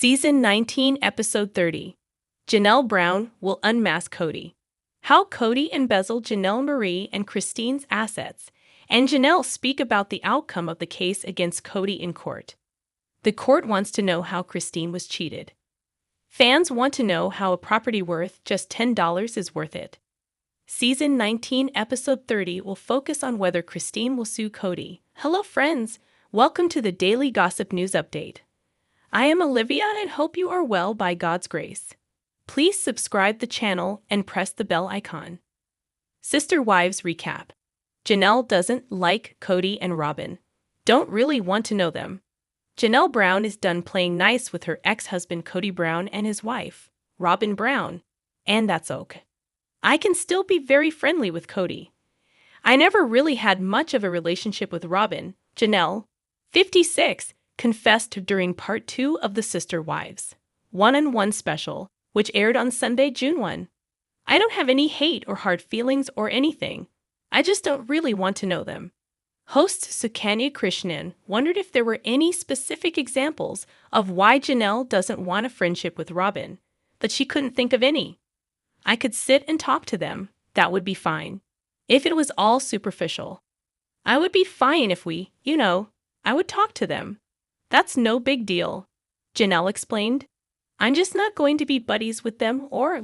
Season 19, Episode 30. Janelle Brown will unmask Kody. How Kody embezzled Janelle Meri+Christine's assets, and Janelle speak about the outcome of the case against Kody in court. The court wants to know how Christine was cheated. Fans want to know how a property worth just $10 is worth it. Season 19, Episode 30 will focus on whether Christine will sue Kody. Hello friends, welcome to the Daily Gossip News Update. I am Olivia and hope you are well by God's grace. Please subscribe the channel and press the bell icon. Sister Wives Recap. Janelle doesn't like Kody and Robyn. Don't really want to know them. Janelle Brown is done playing nice with her ex-husband Kody Brown and his wife, Robyn Brown. And that's okay. I can still be very friendly with Kody. I never really had much of a relationship with Robyn, Janelle, 56, confessed during Part 2 of the Sister Wives one-on-one special, which aired on Sunday, June 1. I don't have any hate or hard feelings or anything. I just don't really want to know them. Host Meri+Christine wondered if there were any specific examples of why Janelle doesn't want a friendship with Robyn, but she couldn't think of any. I could sit and talk to them. That would be fine. If it was all superficial. I would be fine if I would talk to them. That's no big deal, Janelle explained. I'm just not going to be buddies with them or,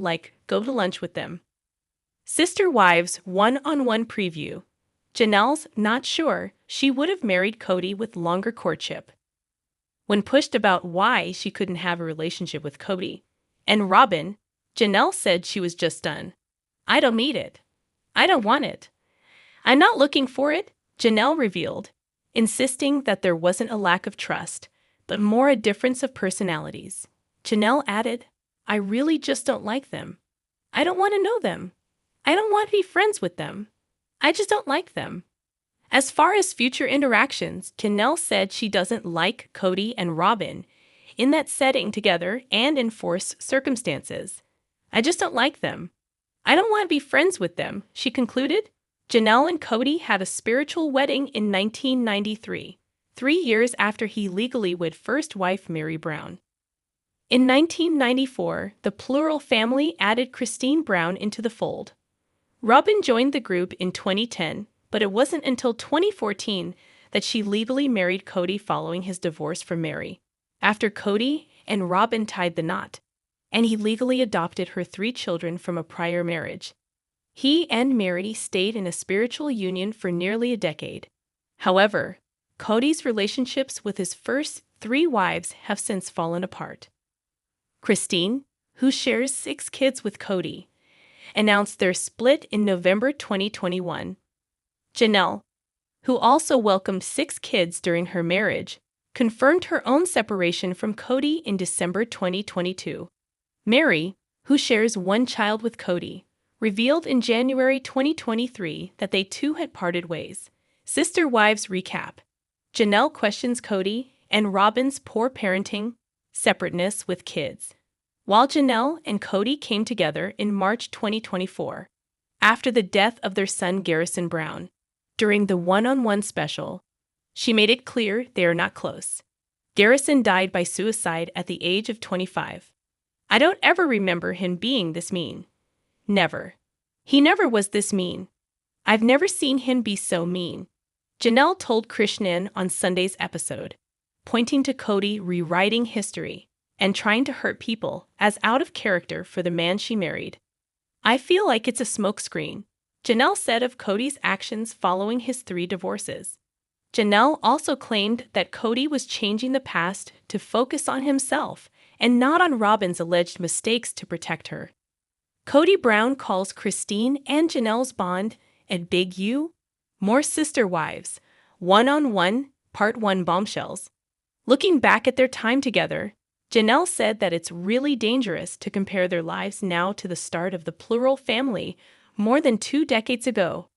go to lunch with them. Sister Wives one-on-one preview. Janelle's not sure she would have married Kody with longer courtship. When pushed about why she couldn't have a relationship with Kody and Robyn, Janelle said she was just done. I don't need it. I don't want it. I'm not looking for it, Janelle revealed, insisting that there wasn't a lack of trust, but more a difference of personalities. Janelle added, I really just don't like them. I don't want to know them. I don't want to be friends with them. I just don't like them. As far as future interactions, Janelle said she doesn't like Kody and Robyn in that setting together and in forced circumstances. I just don't like them. I don't want to be friends with them, she concluded. Janelle and Kody had a spiritual wedding in 1993, 3 years after he legally wed first wife Meri Brown. In 1994, the plural family added Christine Brown into the fold. Robyn joined the group in 2010, but it wasn't until 2014 that she legally married Kody following his divorce from Meri. After Kody and Robyn tied the knot, and he legally adopted her 3 children from a prior marriage. He and Meri stayed in a spiritual union for nearly a decade. However, Kody's relationships with his first 3 wives have since fallen apart. Christine, who shares 6 kids with Kody, announced their split in November 2021. Janelle, who also welcomed 6 kids during her marriage, confirmed her own separation from Kody in December 2022. Meri, who shares 1 child with Kody, revealed in January 2023 that they too had parted ways. Sister Wives Recap. Janelle questions Kody and Robyn's poor parenting, separateness with kids. While Janelle and Kody came together in March 2024, after the death of their son Garrison Brown, during the one-on-one special, she made it clear they are not close. Garrison died by suicide at the age of 25. I don't ever remember him being this mean. Never. He never was this mean. I've never seen him be so mean, Janelle told Christine on Sunday's episode, pointing to Kody rewriting history and trying to hurt people as out of character for the man she married. I feel like it's a smokescreen, Janelle said of Kody's actions following his 3 divorces. Janelle also claimed that Kody was changing the past to focus on himself and not on Robyn's alleged mistakes to protect her. Kody Brown calls Christine and Janelle's bond a big U. More Sister Wives, one-on-one, Part 1 bombshells. Looking back at their time together, Janelle said that it's really dangerous to compare their lives now to the start of the plural family more than 2 decades ago.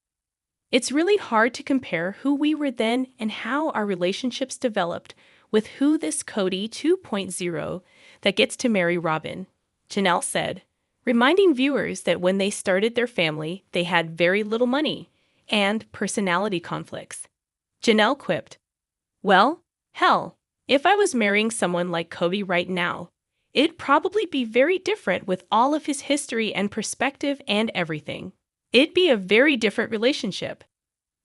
It's really hard to compare who we were then and how our relationships developed with who this Kody 2.0 that gets to marry Robyn, Janelle said, reminding viewers that when they started their family, they had very little money and personality conflicts. Janelle quipped, well, hell, If I was marrying someone like Kody right now, it'd probably be very different with all of his history and perspective and everything. It'd be a very different relationship.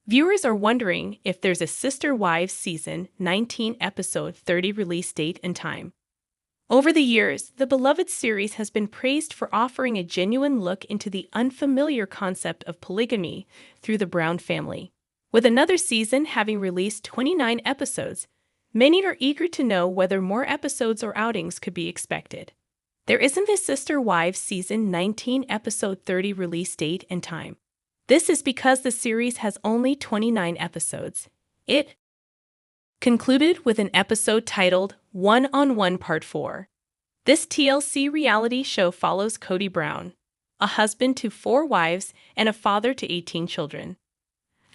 Viewers are wondering if there's a Sister Wives Season 19 Episode 30 release date and time. Over the years, the beloved series has been praised for offering a genuine look into the unfamiliar concept of polygamy through the Brown family. With another season having released 29 episodes, many are eager to know whether more episodes or outings could be expected. There isn't a Sister Wives Season 19 Episode 30 release date and time. This is because the series has only 29 episodes. It concluded with an episode titled One-on-One Part 4. This TLC reality show follows Kody Brown, a husband to 4 wives and a father to 18 children.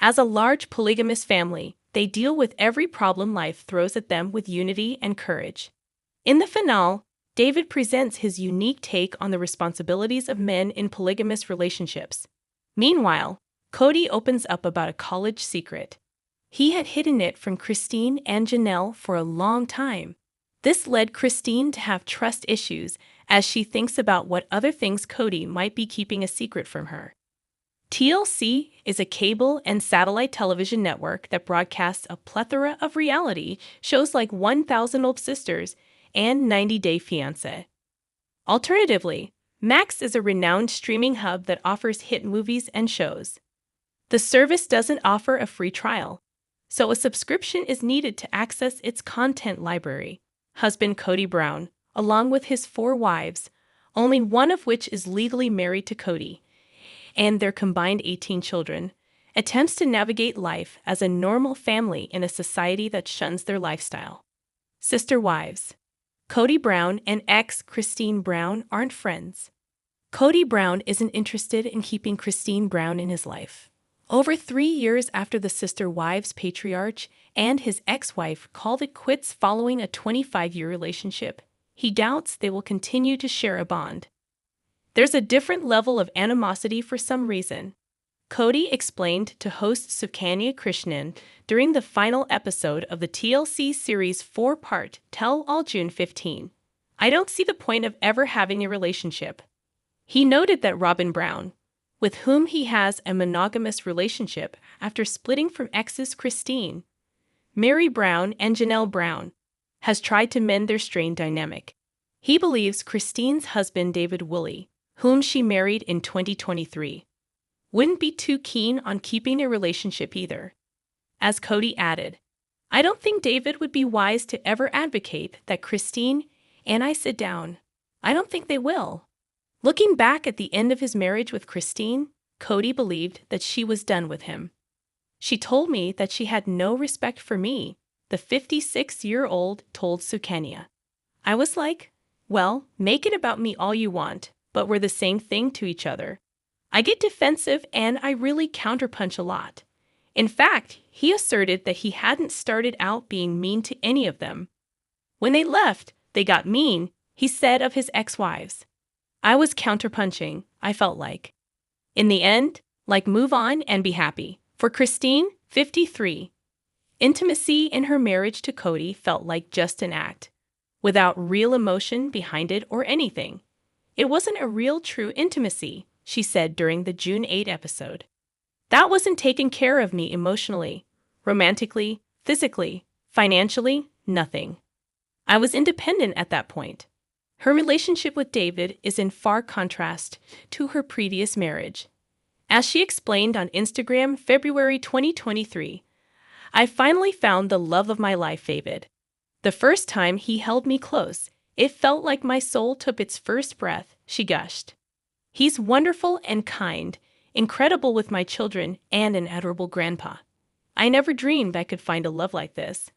As a large polygamous family, they deal with every problem life throws at them with unity and courage. In the finale, David presents his unique take on the responsibilities of men in polygamous relationships. Meanwhile, Kody opens up about a college secret. He had hidden it from Christine and Janelle for a long time. This led Christine to have trust issues as she thinks about what other things Kody might be keeping a secret from her. TLC is a cable and satellite television network that broadcasts a plethora of reality shows like 1,000 Old Sisters and 90 Day Fiancé. Alternatively, Max is a renowned streaming hub that offers hit movies and shows. The service doesn't offer a free trial, so a subscription is needed to access its content library. Husband Kody Brown, along with his 4 wives, only one of which is legally married to Kody, and their combined 18 children, attempts to navigate life as a normal family in a society that shuns their lifestyle. Sister Wives. Kody Brown and ex-Christine Brown aren't friends. Kody Brown isn't interested in keeping Christine Brown in his life. Over 3 years after the Sister Wives patriarch and his ex-wife called it quits following a 25-year relationship, he doubts they will continue to share a bond. There's a different level of animosity for some reason. Kody explained to host Meri+Christine during the final episode of the TLC series' 4-part Tell All June 15. I don't see the point of ever having a relationship. He noted that Robyn Brown, with whom he has a monogamous relationship after splitting from exes Christine, Meri Brown and Janelle Brown, has tried to mend their strained dynamic. He believes Christine's husband David Woolley, whom she married in 2023, wouldn't be too keen on keeping a relationship either. As Kody added, I don't think David would be wise to ever advocate that Christine and I sit down. I don't think they will. Looking back at the end of his marriage with Christine, Kody believed that she was done with him. She told me that she had no respect for me, the 56-year-old told Sukanya. I was like, well, make it about me all you want, but we're the same thing to each other. I get defensive and I really counterpunch a lot. In fact, he asserted that he hadn't started out being mean to any of them. When they left, they got mean, he said of his ex-wives. I was counterpunching, I felt like. In the end, like move on and be happy. For Christine, 53, intimacy in her marriage to Kody felt like just an act, without real emotion behind it or anything. It wasn't a real true intimacy, she said during the June 8 episode. That wasn't taking care of me emotionally, romantically, physically, financially, nothing. I was independent at that point. Her relationship with David is in far contrast to her previous marriage. As she explained on Instagram February 2023, I finally found the love of my life, David. The first time he held me close, it felt like my soul took its first breath, she gushed. He's wonderful and kind, incredible with my children, and an adorable grandpa. I never dreamed I could find a love like this.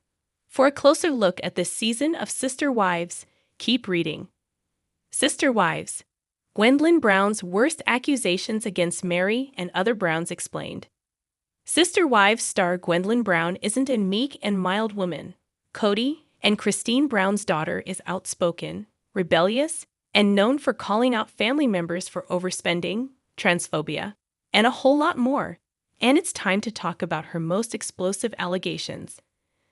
For a closer look at this season of Sister Wives, keep reading. Sister Wives. Gwendolyn Brown's worst accusations against Meri and other Browns explained. Sister Wives star Gwendolyn Brown isn't a meek and mild woman. Kody and Christine Brown's daughter is outspoken, rebellious, and known for calling out family members for overspending, transphobia, and a whole lot more. And it's time to talk about her most explosive allegations.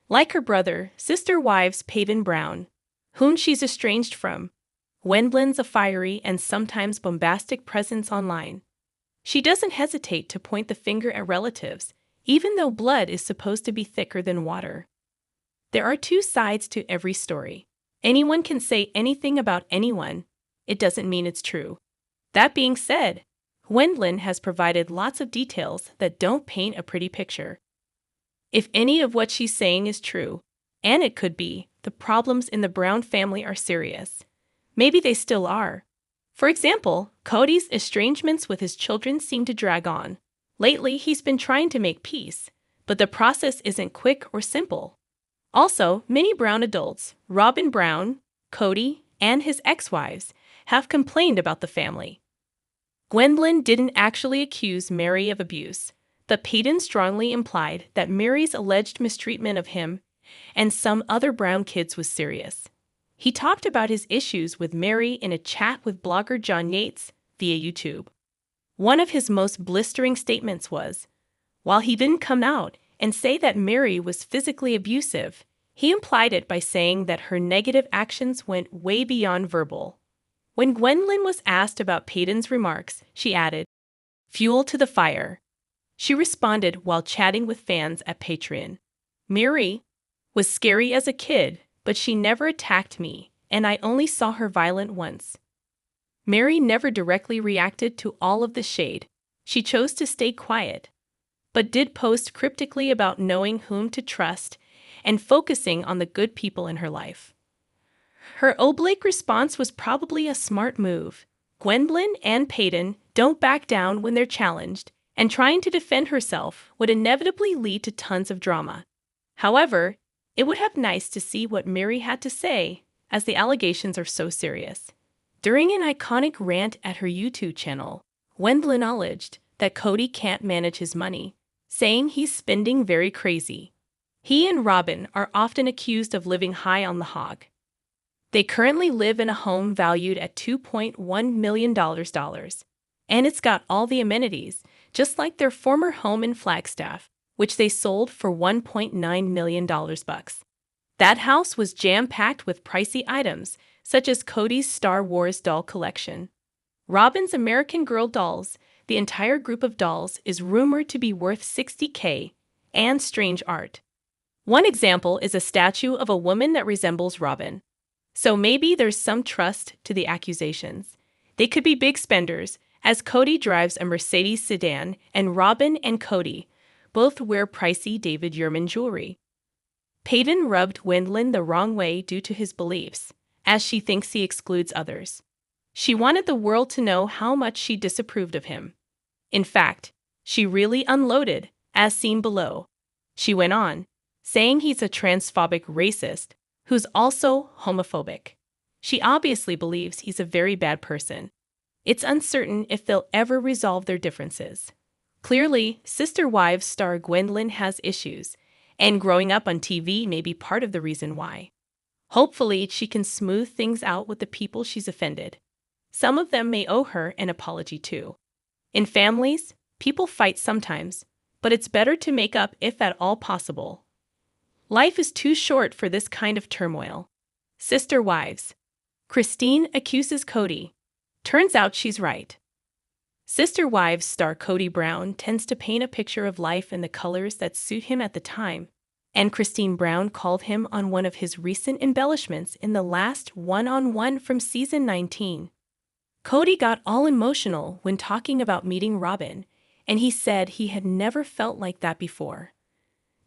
Like her brother, sister wives Payton Brown, whom she's estranged from, Gwendolyn's a fiery and sometimes bombastic presence online. She doesn't hesitate to point the finger at relatives, even though blood is supposed to be thicker than water. There are two sides to every story. Anyone can say anything about anyone. It doesn't mean it's true. That being said, Gwendolyn has provided lots of details that don't paint a pretty picture. If any of what she's saying is true, and it could be, the problems in the Brown family are serious. Maybe they still are. For example, Kody's estrangements with his children seem to drag on. Lately, he's been trying to make peace, but the process isn't quick or simple. Also, many Brown adults, Robyn Brown, Kody, and his ex-wives, have complained about the family. Gwendolyn didn't actually accuse Meri of abuse, but Payton strongly implied that Meri's alleged mistreatment of him and some other Brown kids was serious. He talked about his issues with Meri in a chat with blogger John Yates via YouTube. One of his most blistering statements was, while he didn't come out and say that Meri was physically abusive, he implied it by saying that her negative actions went way beyond verbal. When Gwendolyn was asked about Payton's remarks, she added, "Fuel to the fire." She responded while chatting with fans at Patreon. "Meri was scary as a kid, but she never attacked me, and I only saw her violent once." Meri never directly reacted to all of the shade. She chose to stay quiet, but did post cryptically about knowing whom to trust and focusing on the good people in her life. Her oblique response was probably a smart move. Gwendolyn and Payton don't back down when they're challenged, and trying to defend herself would inevitably lead to tons of drama. However, it would have been nice to see what Meri had to say, as the allegations are so serious. During an iconic rant at her YouTube channel, Gwendolyn acknowledged that Kody can't manage his money, saying he's spending very crazy. He and Robyn are often accused of living high on the hog. They currently live in a home valued at $2.1 million, and it's got all the amenities, just like their former home in Flagstaff, which they sold for $1.9 million bucks. That house was jam-packed with pricey items, such as Kody's Star Wars doll collection. Robyn's American Girl dolls, the entire group of dolls, is rumored to be worth $60K, and strange art. One example is a statue of a woman that resembles Robyn. So maybe there's some trust to the accusations. They could be big spenders, as Kody drives a Mercedes sedan and Robyn and Kody both wear pricey David Woolley jewelry. Payton rubbed Gwendolyn the wrong way due to his beliefs, as she thinks he excludes others. She wanted the world to know how much she disapproved of him. In fact, she really unloaded, as seen below. She went on, saying he's a transphobic racist who's also homophobic. She obviously believes he's a very bad person. It's uncertain if they'll ever resolve their differences. Clearly, Sister Wives star Gwendolyn has issues, and growing up on TV may be part of the reason why. Hopefully, she can smooth things out with the people she's offended. Some of them may owe her an apology too. In families, people fight sometimes, but it's better to make up if at all possible. Life is too short for this kind of turmoil. Sister Wives. Christine accuses Kody. Turns out she's right. Sister Wives star Kody Brown tends to paint a picture of life in the colors that suit him at the time, and Christine Brown called him on one of his recent embellishments in the last one-on-one from season 19. Kody got all emotional when talking about meeting Robyn, and he said he had never felt like that before.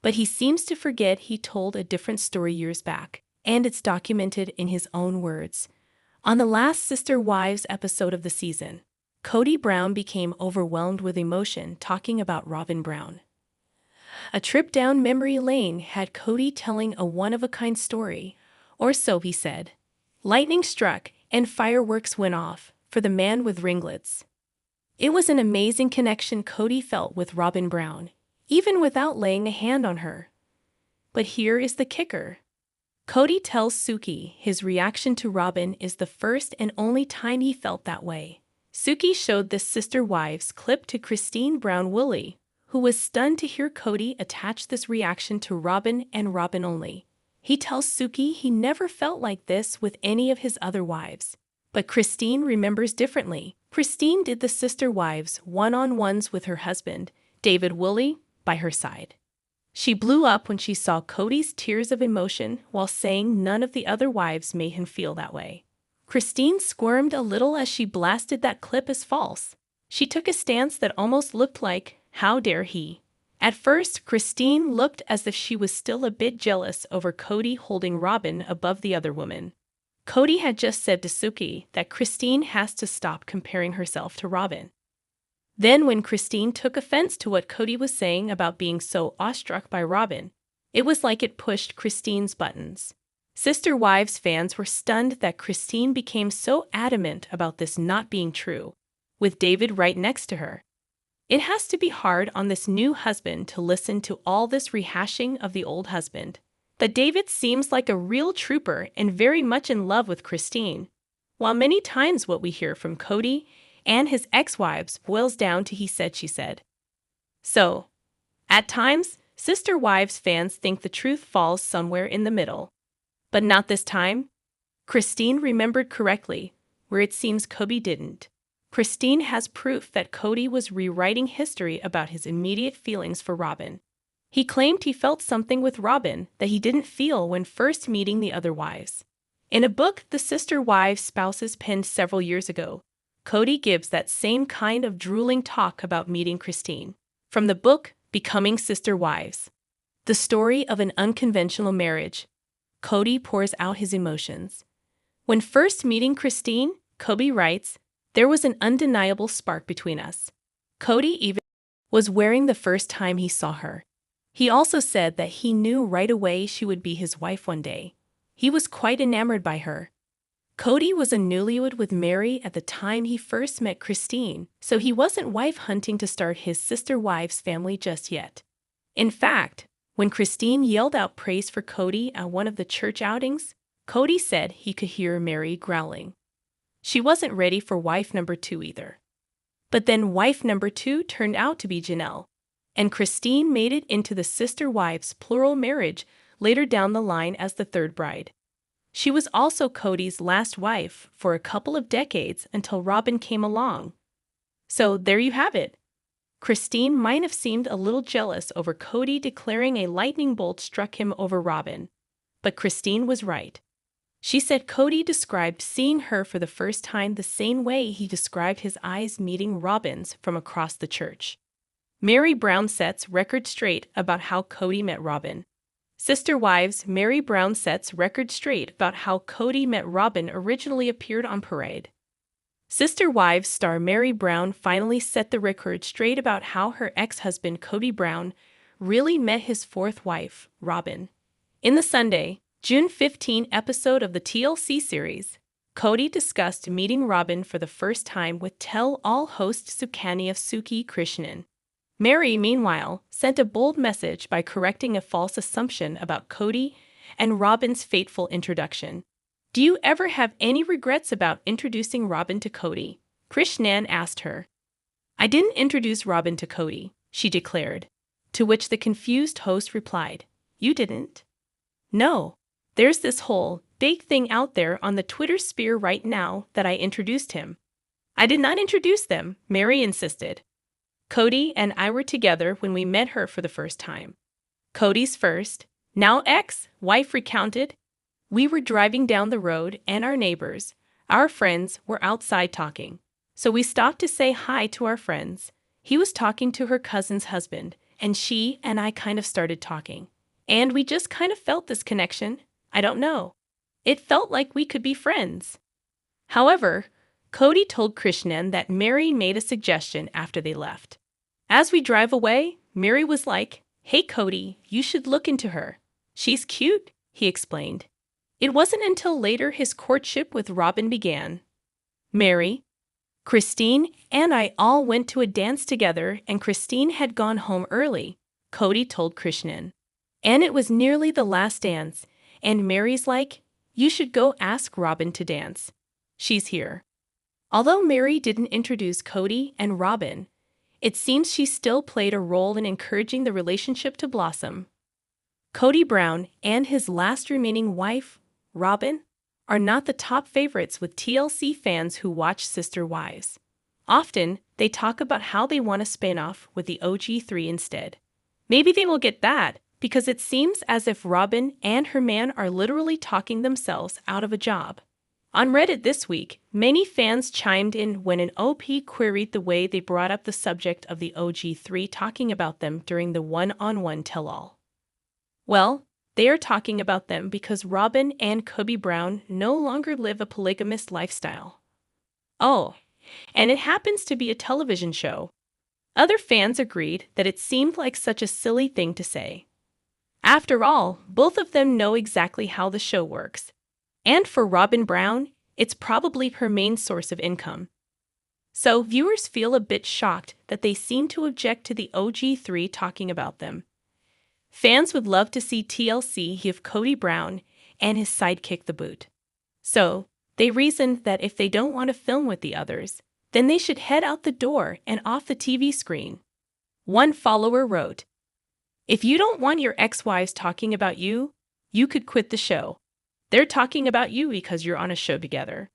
But he seems to forget he told a different story years back, and it's documented in his own words. On the last Sister Wives episode of the season, Kody Brown became overwhelmed with emotion talking about Robyn Brown. A trip down memory lane had Kody telling a one-of-a-kind story, or so he said. Lightning struck and fireworks went off for the man with ringlets. It was an amazing connection Kody felt with Robyn Brown, even without laying a hand on her. But here is the kicker. Kody tells Suki his reaction to Robyn is the first and only time he felt that way. Suki showed this Sister Wives clip to Christine Brown Woolley, who was stunned to hear Kody attach this reaction to Robyn and Robyn only. He tells Suki he never felt like this with any of his other wives. But Christine remembers differently. Christine did the sister wives one-on-ones with her husband, David Woolley, by her side. She blew up when she saw Kody's tears of emotion while saying none of the other wives made him feel that way. Christine squirmed a little as she blasted that clip as false. She took a stance that almost looked like, how dare he? At first, Christine looked as if she was still a bit jealous over Kody holding Robyn above the other woman. Kody had just said to Suki that Christine has to stop comparing herself to Robyn. Then when Christine took offense to what Kody was saying about being so awestruck by Robyn, it was like it pushed Christine's buttons. Sister Wives fans were stunned that Christine became so adamant about this not being true, with David right next to her. It has to be hard on this new husband to listen to all this rehashing of the old husband. But David seems like a real trooper and very much in love with Christine, while many times what we hear from Kody and his ex-wives boils down to he said, she said. So, at times, Sister Wives fans think the truth falls somewhere in the middle. But not this time. Christine remembered correctly, where it seems Kody didn't. Christine has proof that Kody was rewriting history about his immediate feelings for Robyn. He claimed he felt something with Robyn that he didn't feel when first meeting the other wives. In a book the Sister Wives spouses penned several years ago, Kody gives that same kind of drooling talk about meeting Christine. From the book, Becoming Sister Wives, the story of an unconventional marriage, Kody pours out his emotions. When first meeting Christine, Kody writes, there was an undeniable spark between us. Kody even was wearing the first time he saw her. He also said that he knew right away she would be his wife one day. He was quite enamored by her. Kody was a newlywed with Meri at the time he first met Christine, so he wasn't wife hunting to start his sister wives family just yet. In fact, when Christine yelled out praise for Kody at one of the church outings, Kody said he could hear Meri growling. She wasn't ready for wife number 2 either. But then wife number 2 turned out to be Janelle, and Christine made it into the sister wives plural marriage later down the line as the third bride. She was also Kody's last wife for a couple of decades until Robyn came along. So there you have it. Christine might have seemed a little jealous over Kody declaring a lightning bolt struck him over Robyn, but Christine was right. She said Kody described seeing her for the first time the same way he described his eyes meeting Robyn's from across the church. Meri+ sets record straight about how Kody met Robyn. Sister Wives Meri+ sets record straight about how Kody met Robyn originally appeared on Parade. Sister Wives star Meri+ finally set the record straight about how her ex-husband Kody Brown really met his fourth wife, Robyn. In the Sunday, June 15 episode of the TLC series, Kody discussed meeting Robyn for the first time with tell-all host Sukanya Suki Krishnan. Meri, meanwhile, sent a bold message by correcting a false assumption about Kody and Robyn's fateful introduction. Do you ever have any regrets about introducing Robyn to Kody? Krishnan asked her. I didn't introduce Robyn to Kody, she declared, to which the confused host replied, you didn't? No. There's this whole big thing out there on the Twitter sphere right now that I introduced him. I did not introduce them, Meri insisted. Kody and I were together when we met her for the first time. Kody's first, now ex-wife recounted, we were driving down the road and our neighbors, our friends, were outside talking. So we stopped to say hi to our friends. He was talking to her cousin's husband, and she and I kind of started talking. And we just kind of felt this connection. I don't know. It felt like we could be friends. However, Kody told Krishnan that Meri made a suggestion after they left. As we drive away, Meri was like, hey Kody, you should look into her. She's cute, he explained. It wasn't until later his courtship with Robyn began. Meri, Christine, and I all went to a dance together and Christine had gone home early, Kody told Krishnan. And it was nearly the last dance, and Meri's like, you should go ask Robyn to dance. She's here. Although Meri didn't introduce Kody and Robyn, it seems she still played a role in encouraging the relationship to blossom. Kody Brown and his last remaining wife, Robyn, are not the top favorites with TLC fans who watch Sister Wives. Often, they talk about how they want to spin off with the OG3 instead. Maybe they will get that, because it seems as if Robyn and her man are literally talking themselves out of a job. On Reddit this week, many fans chimed in when an OP queried the way they brought up the subject of the OG3 talking about them during the one-on-one tell-all. Well, they are talking about them because Robyn and Kody Brown no longer live a polygamous lifestyle. Oh, and it happens to be a television show. Other fans agreed that it seemed like such a silly thing to say. After all, both of them know exactly how the show works. And for Robyn Brown, it's probably her main source of income. So viewers feel a bit shocked that they seem to object to the OG3 talking about them. Fans would love to see TLC give Kody Brown and his sidekick the boot. So, they reasoned that if they don't want to film with the others, then they should head out the door and off the TV screen. One follower wrote, "If you don't want your ex-wives talking about you, you could quit the show. They're talking about you because you're on a show together."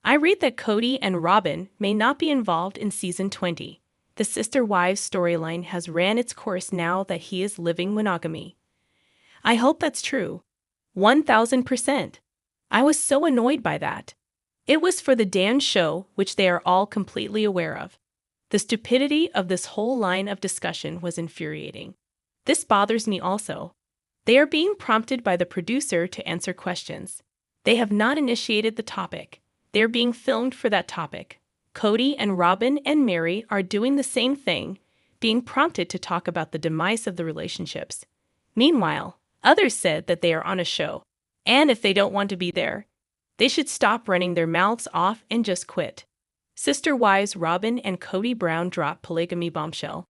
I read that Kody and Robyn may not be involved in season 20. The Sister Wives storyline has ran its course now that he is living monogamy. I hope that's true. 1000%. I was so annoyed by that. It was for the damn show, which they are all completely aware of. The stupidity of this whole line of discussion was infuriating. This bothers me also. They are being prompted by the producer to answer questions. They have not initiated the topic. They are being filmed for that topic. Kody and Robyn and Meri are doing the same thing, being prompted to talk about the demise of the relationships. Meanwhile, others said that they are on a show, and if they don't want to be there, they should stop running their mouths off and just quit. Sister Wives Robyn and Kody Brown drop polygamy bombshell.